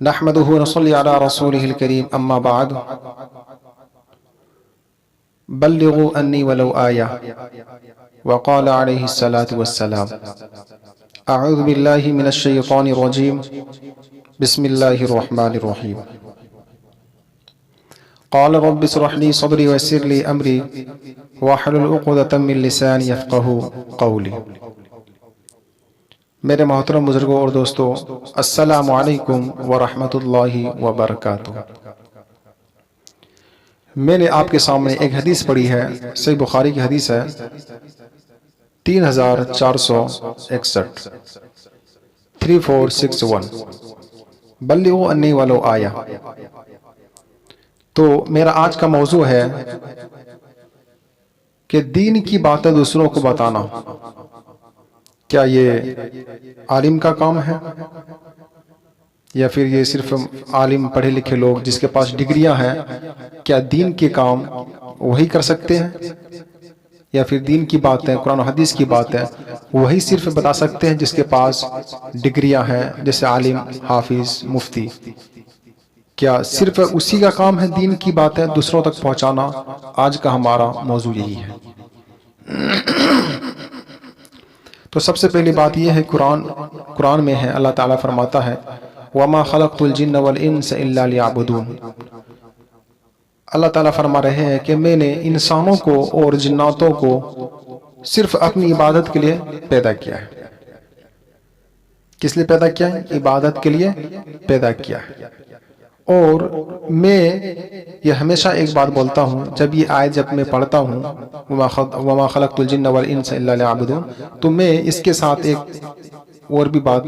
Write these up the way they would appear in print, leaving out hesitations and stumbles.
نحمده ونصلي على رسوله الكريم أما بعد بلغوا أني ولو آية وقال عليه الصلاة والسلام أعوذ بالله من الشيطان الرجيم بسم الله الرحمن الرحيم قال رب اشرح لي صدري ويسر لي أمري واحلل عقدة من لساني يفقهوا قولي۔ میرے محترم بزرگوں اور دوستو، السلام علیکم ورحمۃ اللہ وبرکاتہ۔ میں نے آپ کے سامنے ایک حدیث پڑھی ہے، صحیح بخاری کی حدیث ہے 3461 3461 بلغوا انی ولو آیا۔ تو میرا آج کا موضوع ہے کہ دین کی باتیں دوسروں کو بتانا کیا یہ عالم کا کام ہے، یا پھر یہ صرف عالم پڑھے لکھے لوگ جس کے پاس ڈگریاں ہیں کیا دین کے کام وہی کر سکتے ہیں، یا پھر دین کی باتیں قرآن و حدیث کی باتیں وہی صرف بتا سکتے ہیں جس کے پاس ڈگریاں ہیں، جیسے عالم، حافظ، مفتی؟ کیا صرف اسی کا کام ہے دین کی باتیں دوسروں تک پہنچانا؟ آج کا ہمارا موضوع یہی ہے۔ تو سب سے پہلی بات یہ ہے، قرآن میں ہے، اللہ تعالیٰ فرماتا ہے وَمَا خَلَقْتُ الْجِنَّ وَالْإِنسَ إِلَّا لِيَعْبُدُونَ۔ اللہ تعالیٰ فرما رہے ہیں کہ میں نے انسانوں کو اور جناتوں کو صرف اپنی عبادت کے لیے پیدا کیا ہے۔ کس لیے پیدا کیا ہے؟ عبادت کے لیے پیدا کیا ہے۔ اور میں یہ ہمیشہ ایک بات بولتا ہوں، جب یہ آیت جب میں پڑھتا ہوں وَمَا خَلَقْتُ الْجِنَّ وَالْإِنسَ إِلَّا لِيَعْبُدُونَ، تو میں اس کے ساتھ ایک اور بھی بات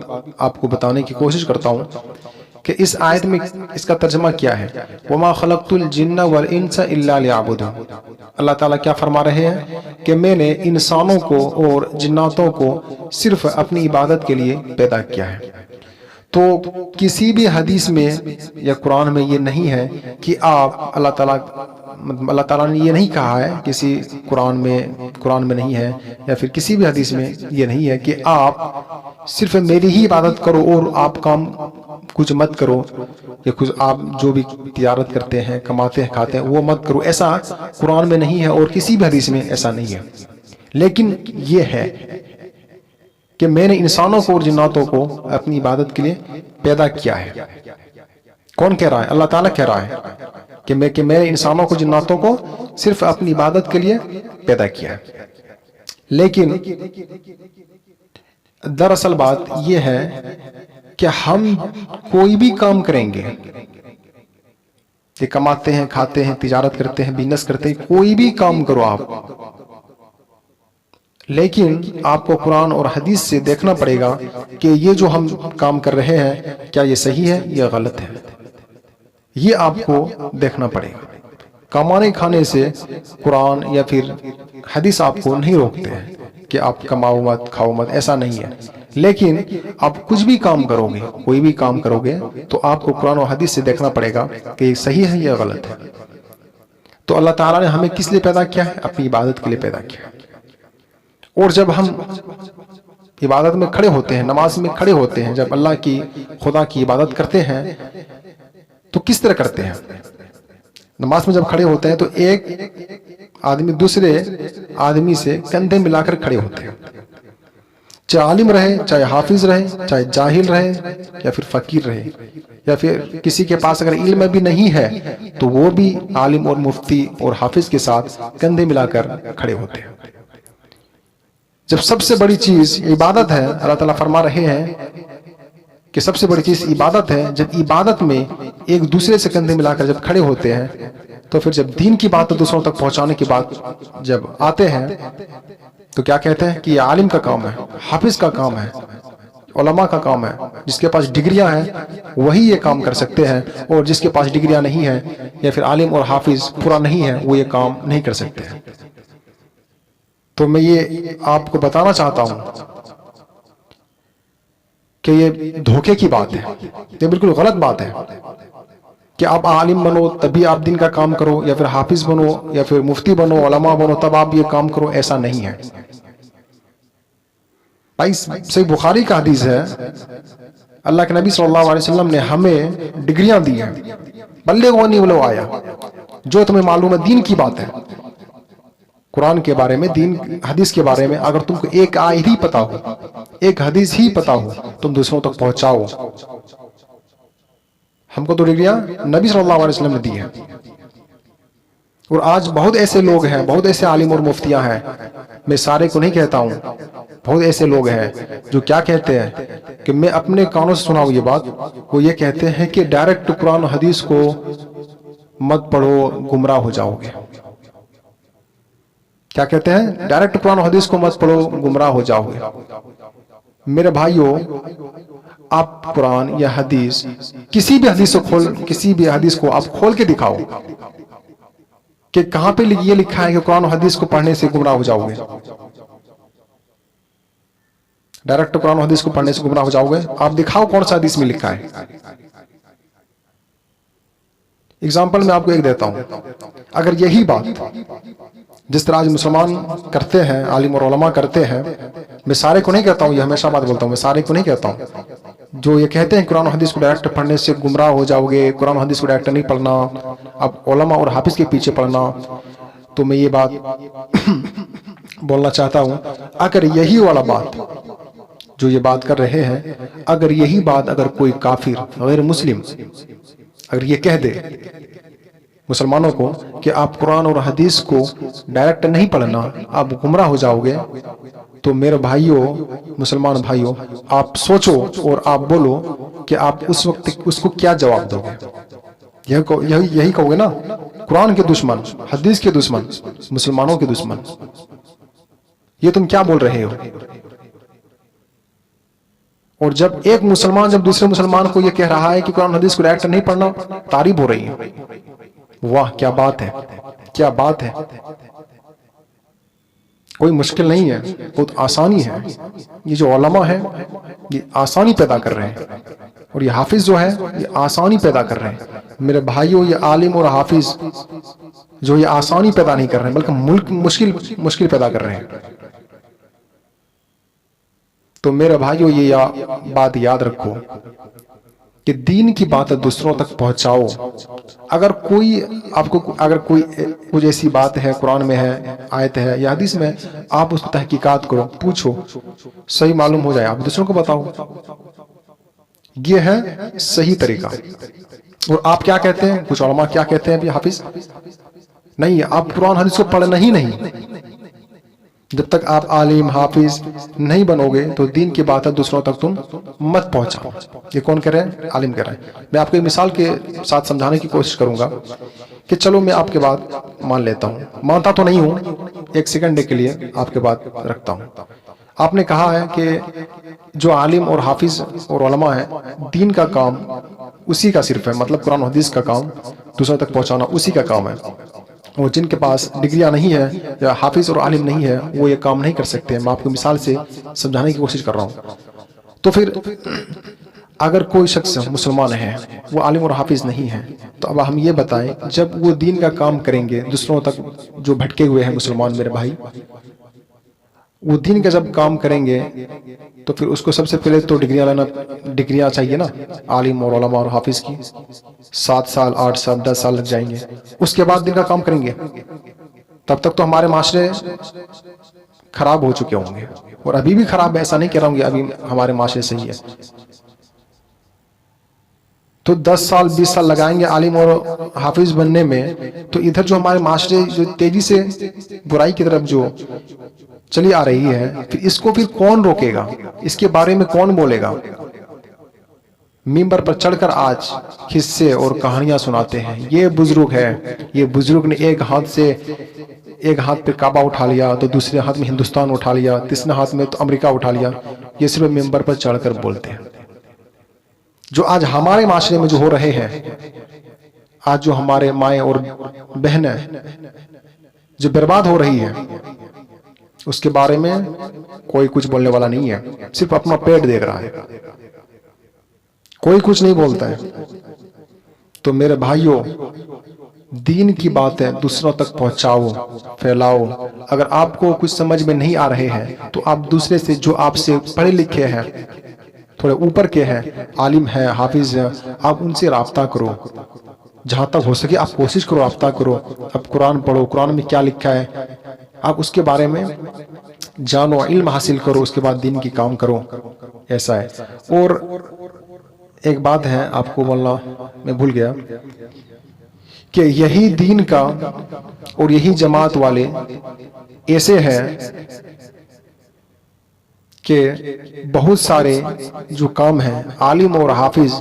آپ کو بتانے کی کوشش کرتا ہوں کہ اس آیت میں اس کا ترجمہ کیا ہے۔ وَمَا خَلَقْتُ الْجِنَّ وَالْإِنسَ إِلَّا لِيَعْبُدُونَ۔ اللہ تعالیٰ کیا فرما رہے ہیں کہ میں نے انسانوں کو اور جناتوں کو صرف اپنی عبادت کے لیے پیدا کیا ہے۔ تو کسی بھی حدیث میں یا قرآن میں یہ نہیں ہے کہ آپ اللہ تعالیٰ نے یہ نہیں کہا ہے، کسی قرآن میں نہیں ہے، یا پھر کسی بھی حدیث میں یہ نہیں ہے کہ آپ صرف میری ہی عبادت کرو اور آپ کام کچھ مت کرو، یا کچھ آپ جو بھی تجارت کرتے ہیں، کماتے ہیں، کھاتے ہیں، وہ مت کرو۔ ایسا قرآن میں نہیں ہے اور کسی بھی حدیث میں ایسا نہیں ہے، لیکن یہ ہے کہ میں نے انسانوں کو اور جناتوں کو اپنی عبادت کے لیے پیدا کیا ہے۔ کون کہہ رہا ہے؟ اللہ تعالیٰ کہہ رہا ہے کہ میں نے انسانوں کو جناتوں کو صرف اپنی عبادت کے لیے پیدا کیا ہے۔ لیکن دراصل بات یہ ہے کہ ہم کوئی بھی کام کریں گے، کہ کماتے ہیں، کھاتے ہیں، تجارت کرتے ہیں، بزنس کرتے ہیں، کوئی بھی کام کرو آپ، لیکن آپ کو قرآن اور حدیث سے دیکھنا پڑے گا کہ یہ جو ہم کام کر رہے ہیں کیا یہ صحیح ہے یا غلط ہے، یہ آپ کو دیکھنا پڑے گا۔ کمانے کھانے سے قرآن یا پھر حدیث آپ کو نہیں روکتے ہیں کہ آپ کماؤ مت، کھاؤ مت، ایسا نہیں ہے، لیکن آپ کچھ بھی کام کرو گے، کوئی بھی کام کرو گے تو آپ کو قرآن و حدیث سے دیکھنا پڑے گا کہ یہ صحیح ہے یا غلط ہے۔ تو اللہ تعالیٰ نے ہمیں کس لیے پیدا کیا ہے؟ اپنی عبادت کے لیے پیدا کیا ہے۔ اور جب ہم عبادت میں کھڑے ہوتے ہیں، نماز میں کھڑے ہوتے ہیں، جب اللہ کی، خدا کی عبادت کرتے ہیں تو کس طرح کرتے ہیں؟ نماز میں جب کھڑے ہوتے ہیں تو ایک آدمی دوسرے آدمی سے کندھے ملا کر کھڑے ہوتے ہیں، چاہے عالم رہے، چاہے حافظ رہے، چاہے جاہل رہے، یا پھر فقیر رہے، یا پھر کسی کے پاس اگر علم بھی نہیں ہے تو وہ بھی عالم اور مفتی اور حافظ کے ساتھ کندھے ملا کر کھڑے ہوتے ہیں۔ جب سب سے بڑی چیز عبادت ہے، اللہ تعالیٰ فرما رہے ہیں کہ سب سے بڑی چیز عبادت ہے، جب عبادت میں ایک دوسرے سے کندھے ملا کر جب کھڑے ہوتے ہیں تو پھر جب دین کی بات دوسروں تک پہنچانے کی بات جب آتے ہیں تو کیا کہتے ہیں کہ یہ عالم کا کام ہے، حافظ کا کام ہے، علماء کا کام ہے، جس کے پاس ڈگریاں ہیں وہی یہ کام کر سکتے ہیں، اور جس کے پاس ڈگریاں نہیں ہیں یا پھر عالم اور حافظ پورا نہیں ہے وہ یہ کام نہیں کر سکتے ہیں۔ تو میں یہ آپ کو بتانا چاہتا ہوں کہ یہ دھوکے کی بات ہے، یہ بالکل غلط بات ہے کہ آپ عالم بنو تبھی آپ دین کا کام کرو، یا پھر حافظ بنو یا پھر مفتی بنو، علماء بنو تب آپ یہ کام کرو، ایسا نہیں ہے بھائی۔ صحیح بخاری کا حدیث ہے اللہ کے نبی صلی اللہ علیہ وسلم نے ہمیں ڈگریاں دی ہیں، بلغوا انی ولو آیا، جو تمہیں معلوم ہے دین کی بات ہے، قرآن کے بارے میں، دین حدیث کے بارے میں، اگر تم کو ایک آیت ہی پتا ہو، ایک حدیث ہی پتا ہو، تم دوسروں تک پہنچاؤ۔ ہم کو تو ڈگریاں نبی صلی اللہ علیہ وسلم نے دی ہیں، اور آج بہت ایسے لوگ ہیں، بہت ایسے عالم اور مفتیاں ہیں، میں سارے کو نہیں کہتا ہوں، بہت ایسے لوگ ہیں جو کیا کہتے ہیں کہ میں اپنے کانوں سے سنا ہوں یہ بات، وہ یہ کہتے ہیں کہ ڈائریکٹ قرآن حدیث کو مت پڑھو، گمراہ ہو جاؤ گے۔ کیا کہتے ہیں؟ ڈائریکٹ قرآن حدیث کو مت پڑھو، گمراہ ہو جاؤ گے۔ میرے بھائیوں، آپ قرآن یا حدیث، کسی بھی حدیث کو آپ کھول کے دکھاؤ کہ کہاں پہ یہ لکھا ہے کہ قرآن و حدیث کو پڑھنے سے گمراہ ہو جاؤ گے؟ ڈائریکٹ قرآن و حدیث کو پڑھنے سے گمراہ ہو جاؤ گے؟ آپ دکھاؤ کون سا حدیث میں لکھا ہے۔ اگزامپل میں آپ کو ایک دیتا ہوں، اگر یہی بات جس طرح آج مسلمان کرتے ہیں، عالم اور علماء کرتے ہیں، میں سارے کو نہیں کہتا ہوں، یہ ہمیشہ بات بولتا ہوں، میں سارے کو نہیں کہتا ہوں، جو یہ کہتے ہیں قرآن و حدیث کو ڈائریکٹ پڑھنے سے گمراہ ہو جاؤ گے، قرآن و حدیث کو ڈائریکٹ نہیں پڑھنا، اب علماء اور حافظ کے پیچھے پڑھنا، تو میں یہ بات بولنا چاہتا ہوں، اگر یہی والا بات جو یہ بات کر رہے ہیں، اگر یہی بات اگر کوئی کافر غیر مسلم اگر یہ کہہ دے مسلمانوں کو کہ آپ قرآن اور حدیث کو ڈائریکٹ نہیں پڑھنا، آپ گمراہ ہو جاؤ گے، تو میرے بھائیوں، مسلمان بھائیوں، آپ سوچو اور آپ بولو کہ آپ اس وقت اس کو کیا جواب دو گے؟ یہی کہو گے نا، قرآن کے دشمن، حدیث کے دشمن، مسلمانوں کے دشمن، یہ تم کیا بول رہے ہو؟ اور جب ایک مسلمان جب دوسرے مسلمان کو یہ کہہ رہا ہے کہ قرآن حدیث کو ڈائریکٹ نہیں پڑھنا، تعریف ہو رہی ہے، واہ کیا بات ہے، کیا بات ہے، کوئی مشکل نہیں ہے، بہت آسانی ہے۔ یہ جو علماء ہیں یہ آسانی پیدا کر رہے ہیں، اور یہ حافظ جو ہے یہ آسانی پیدا کر رہے ہیں۔ میرے بھائیوں، یہ عالم اور حافظ جو یہ آسانی پیدا نہیں کر رہے ہیں بلکہ مشکل پیدا کر رہے ہیں۔ تو میرے بھائیوں، یہ بات یاد رکھو کہ دین کی بات دوسروں تک پہنچاؤ۔ اگر کوئی کچھ ایسی بات ہے، قرآن میں ہے، آیت ہے یا حدیث میں، آپ اس کو تحقیقات کرو، پوچھو، صحیح معلوم ہو جائے آپ دوسروں کو بتاؤ، یہ ہے صحیح طریقہ۔ اور آپ کیا کہتے ہیں، کچھ علماء کیا کہتے ہیں بھی حافظ نہیں، آپ قرآن حدیث کو پڑھنا ہی نہیں، جب تک آپ عالم حافظ نہیں بنو گے تو دین کی بات ہے دوسروں تک تم مت پہنچاؤ۔ یہ کون کہہ رہے ہیں؟ عالم کہہ رہے ہیں۔ میں آپ کو ایک مثال کے ساتھ سمجھانے کی کوشش کروں گا کہ چلو میں آپ کے بات مان لیتا ہوں، مانتا تو نہیں ہوں، ایک سیکنڈ کے لیے آپ کے بات رکھتا ہوں۔ آپ نے کہا ہے کہ جو عالم اور حافظ اور علماء ہیں، دین کا کام اسی کا صرف ہے، مطلب قرآن و حدیث کا کام دوسروں تک پہنچانا اسی کا کام ہے، اور جن کے پاس ڈگریاں نہیں ہے یا حافظ اور عالم نہیں ہے وہ یہ کام نہیں کر سکتے۔ میں آپ کو مثال سے سمجھانے کی کوشش کر رہا ہوں۔ تو پھر اگر کوئی شخص مسلمان ہے، وہ عالم اور حافظ نہیں ہے، تو اب ہم یہ بتائیں، جب وہ دین کا کام کریں گے دوسروں تک، جو بھٹکے ہوئے ہیں مسلمان میرے بھائی، وہ دین کا جب کام کریں گے تو پھر اس کو سب سے پہلے تو ڈگریاں چاہیے نا، عالم اور علماء اور حافظ کی، 7 سال 8 سال 10 سال لگ جائیں گے، اس کے بعد دین کا کام کریں گے۔ تب تک تو ہمارے معاشرے خراب ہو چکے ہوں گے، اور ابھی بھی خراب ہے، ایسا نہیں کہہ رہا ہوں کہ ابھی ہمارے معاشرے صحیح ہے۔ تو 10 سال 20 سال لگائیں گے عالم اور حافظ بننے میں، تو ادھر جو ہمارے معاشرے جو تیزی سے برائی کی طرف جو چلی آ رہی ہے، پھر اس کو پھر کون روکے گا؟ اس کے بارے میں کون بولے گا؟ ممبر پر چڑھ کر آج قصے اور کہانیاں سناتے ہیں، یہ بزرگ ہے، یہ بزرگ نے ایک ہاتھ پہ کعبہ اٹھا لیا، تو دوسرے ہاتھ میں ہندوستان اٹھا لیا، تیسرے ہاتھ میں تو امریکہ اٹھا لیا، یہ صرف ممبر پر چڑھ کر بولتے ہیں۔ جو آج ہمارے معاشرے میں جو ہو رہے ہیں، آج جو ہمارے مائیں اور بہنیں جو برباد ہو رہی ہے، اس کے بارے میں کوئی کچھ بولنے والا نہیں ہے، صرف اپنا پیٹ دیکھ رہا ہے، کوئی کچھ نہیں بولتا ہے۔ تو میرے بھائیوں، دین کی باتیں دوسروں تک پہنچاؤ، پھیلاؤ۔ اگر آپ کو کچھ سمجھ میں نہیں آ رہے ہیں تو آپ دوسرے سے، جو آپ سے پڑھے لکھے ہیں، تھوڑے اوپر کے ہیں، عالم ہیں، حافظ ہیں، آپ ان سے رابطہ کرو، جہاں تک ہو سکے آپ کوشش کرو، رابطہ کرو، اب قرآن پڑھو، قرآن میں کیا لکھا ہے آپ اس کے بارے میں جانو، علم حاصل کرو، اس کے بعد دین کی کام کرو، ایسا ہے۔ اور ایک بات ہے آپ کو بولنا میں بھول گیا کہ یہی دین کا اور یہی جماعت والے ایسے ہیں کہ بہت سارے جو کام ہیں عالم اور حافظ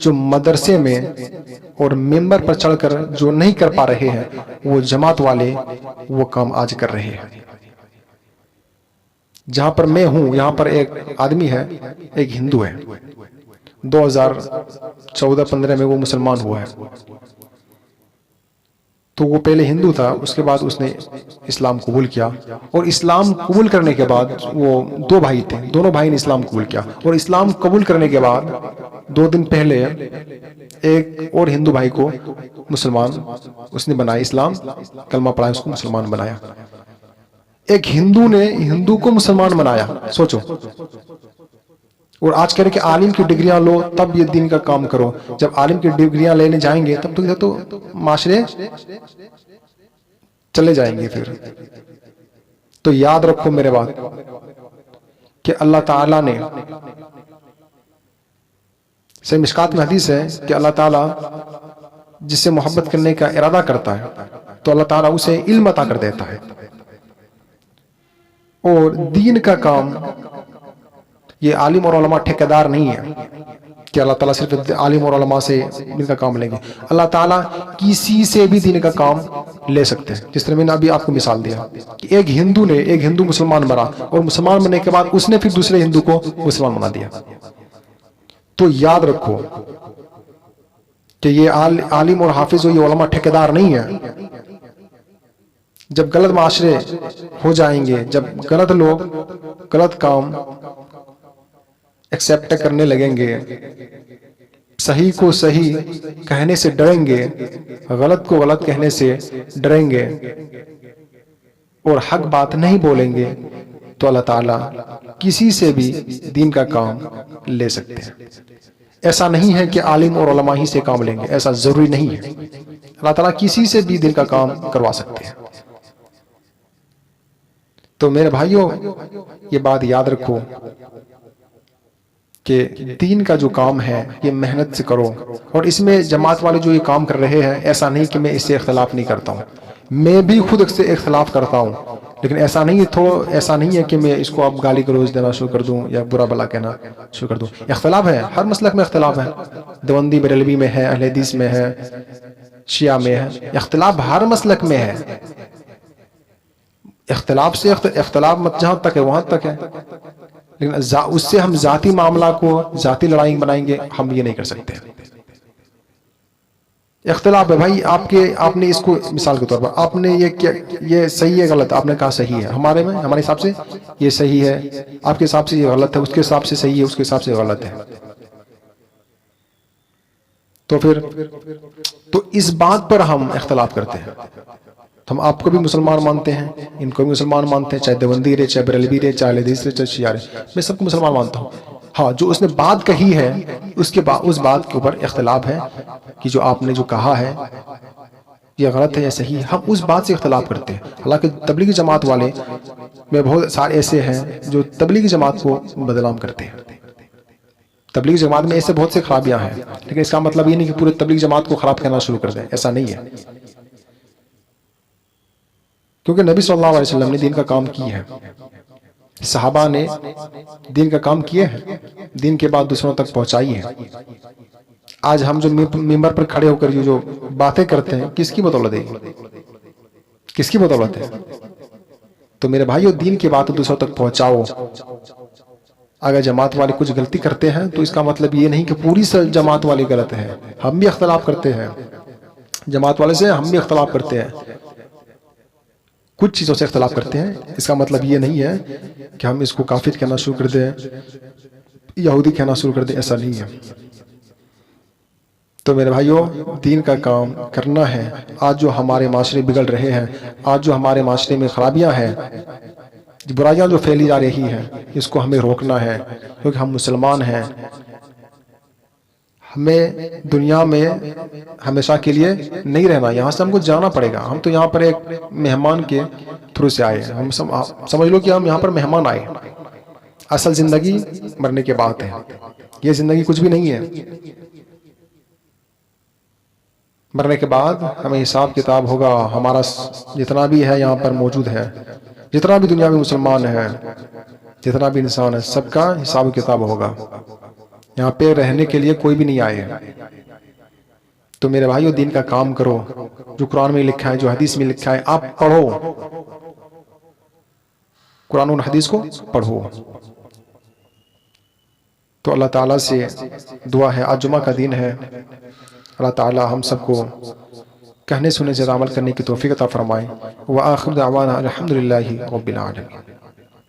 جو مدرسے میں اور ممبر پر چڑھ کر جو نہیں کر پا رہے ہیں، وہ جماعت والے وہ کام آج کر رہے ہیں۔ جہاں پر میں ہوں یہاں پر ایک آدمی ہے، ایک ہندو ہے، 2014-15 میں وہ مسلمان ہوا ہے۔ تو وہ پہلے ہندو تھا، اس کے بعد اس نے اسلام قبول کیا، اور اسلام قبول کرنے کے بعد وہ 2 بھائی تھے، دونوں بھائی نے اسلام قبول کیا، اور اسلام قبول کرنے کے بعد 2 دن پہلے ایک اور ہندو بھائی کو مسلمان اس نے بنایا، اسلام کلمہ پڑھایا، اس کو مسلمان بنایا۔ ایک ہندو نے ہندو کو مسلمان بنایا، سوچو۔ اور آج کہہ رہے کہ عالم کی ڈگریاں لو تب یہ دین کا کام کرو، جب عالم کی ڈگریاں لینے جائیں گے تب تو معاشرے چلے جائیں گے پھر۔ تو یاد رکھو میرے بات کہ اللہ تعالیٰ نے، سے مشکات میں حدیث ہے کہ اللہ تعالیٰ جس سے محبت کرنے کا ارادہ کرتا ہے تو اللہ تعالیٰ اسے علم عطا کر دیتا ہے۔ اور دین کا کام یہ عالم اور علماء ٹھیکیدار نہیں ہے کہ اللہ تعالیٰ صرف عالم اور علماء سے دین کا کام لیں گے، اللہ تعالیٰ کسی سے بھی دین کا کام لے سکتے ہیں۔ جس طرح میں نے ابھی آپ کو مثال دیا کہ ایک ہندو مسلمان بنا، اور مسلمان بننے کے بعد اس نے پھر دوسرے ہندو کو مسلمان بنا دیا۔ تو یاد رکھو کہ یہ عالم اور حافظ اور یہ علماء ٹھیکیدار نہیں ہے۔ جب غلط معاشرے ہو جائیں گے، جب غلط لوگ غلط کام ایکسیپٹ کرنے لگیں گے، صحیح کو صحیح کہنے سے ڈریں گے، غلط کو غلط کہنے سے ڈریں گے، اور حق بات نہیں بولیں گے، تو اللہ تعالیٰ کسی سے بھی دین کا کام لے سکتے ہیں۔ ایسا نہیں ہے کہ عالم اور علماء ہی سے کام لیں گے، ایسا ضروری نہیں ہے، اللہ تعالیٰ کسی سے بھی دین کا کام کروا سکتے ہیں۔ تو میرے بھائیوں یہ بات یاد رکھو کہ دین کا جو کام ہے یہ محنت سے کرو، اور اس میں جماعت والے جو یہ کام کر رہے ہیں ایسا نہیں کہ میں اس سے اختلاف نہیں کرتا ہوں، میں بھی خود اس سے اختلاف کرتا ہوں، لیکن ایسا نہیں ہے کہ میں اس کو اب گالی گلوچ دینا شروع کر دوں یا برا بلا کہنا شروع کر دوں۔ اختلاف ہے، ہر مسلک میں اختلاف ہے، دیوبندی بریلوی میں ہے، اہل حدیث میں ہے، شیعہ میں ہے، اختلاف ہر مسلک میں ہے۔ اختلاف مت جہاں تک ہے وہاں تک ہے، لیکن اس سے ہم ذاتی معاملہ کو ذاتی لڑائی بنائیں گے، ہم یہ نہیں کر سکتے۔ اختلاف ہے بھائی، آپ نے اس کو مثال کے طور پر آپ نے یہ صحیح ہے غلط، آپ نے کہا صحیح ہے، ہمارے حساب سے یہ صحیح ہے، آپ کے حساب سے یہ غلط ہے، اس کے حساب سے صحیح ہے، اس کے حساب سے غلط ہے۔ تو اس بات پر ہم اختلاف کرتے ہیں۔ ہم آپ کو بھی مسلمان مانتے ہیں، ان کو بھی مسلمان مانتے ہیں، چاہے دیوبندی رہے، چاہے بریلوی رہے، چاہے حدیث رہے، چاہے شیعہ رہے، میں سب کو مسلمان مانتا ہوں۔ ہاں، جو اس نے بات کہی ہے اس بات کے اوپر اختلاف ہے کہ جو آپ نے جو کہا ہے یہ غلط ہے یا صحیح ہے، ہم اس بات سے اختلاف کرتے ہیں۔ حالانکہ تبلیغی جماعت والے میں بہت سارے ایسے ہیں جو تبلیغی جماعت کو بدنام کرتے ہیں۔ تبلیغی جماعت میں ایسے بہت سے خرابیاں ہیں، لیکن اس کا مطلب یہ نہیں کہ پورے تبلیغی جماعت کو خراب کہنا شروع کر دیں، ایسا نہیں ہے، کیونکہ نبی صلی اللہ علیہ وسلم نے دین کا کام کی ہے، صحابہ نے دین کا کام کیے ہیں، دین کے بعد دوسروں تک پہنچائی ہے۔ آج ہم جو ممبر پر کھڑے ہو کر جو باتیں کرتے ہیں، کس کی بدولت ہے؟ کس کی بدولت ہے؟ تو میرے بھائیو، دین کی بات دوسروں تک پہنچاؤ۔ اگر جماعت والے کچھ غلطی کرتے ہیں تو اس کا مطلب یہ نہیں کہ پوری جماعت والے غلط ہے، ہم بھی اختلاف کرتے ہیں، جماعت والے سے ہم بھی اختلاف کرتے ہیں، کچھ چیزوں سے اختلاف کرتے ہیں، اس کا مطلب یہ نہیں ہے کہ ہم اس کو کافر کہنا شروع کر دیں، یہودی کہنا شروع کر دیں، ایسا نہیں ہے۔ تو میرے بھائیوں، دین کا کام کرنا ہے۔ آج جو ہمارے معاشرے بگڑ رہے ہیں، آج جو ہمارے معاشرے میں خرابیاں ہیں، برائیاں جو پھیلی جا رہی ہیں اس کو ہمیں روکنا ہے، کیونکہ ہم مسلمان ہیں، ہمیں دنیا میں ہمیشہ کے لیے نہیں رہنا، یہاں سے ہم کو جانا پڑے گا۔ ہم تو یہاں پر ایک مہمان کے تھرو سے آئے ہیں، ہم سمجھ لو کہ ہم یہاں پر مہمان آئے، اصل زندگی مرنے کے بعد ہے، یہ زندگی کچھ بھی نہیں ہے۔ مرنے کے بعد ہمیں حساب کتاب ہوگا، ہمارا جتنا بھی ہے یہاں پر موجود ہے، جتنا بھی دنیا میں مسلمان ہے، جتنا بھی انسان ہے، سب کا حساب کتاب ہوگا۔ یہاں پہ رہنے کے لیے کوئی بھی نہیں آئے۔ تو میرے بھائیو، دین کا کام کرو، جو قرآن میں لکھا ہے، جو حدیث میں لکھا ہے، آپ پڑھو، قرآن اور حدیث کو پڑھو۔ تو اللہ تعالیٰ سے دعا ہے، آج جمعہ کا دن ہے، اللہ تعالیٰ ہم سب کو کہنے سننے سے عمل کرنے کی توفیق عطا فرمائے۔ وآخر دعوانا الحمدللہ رب العالمین۔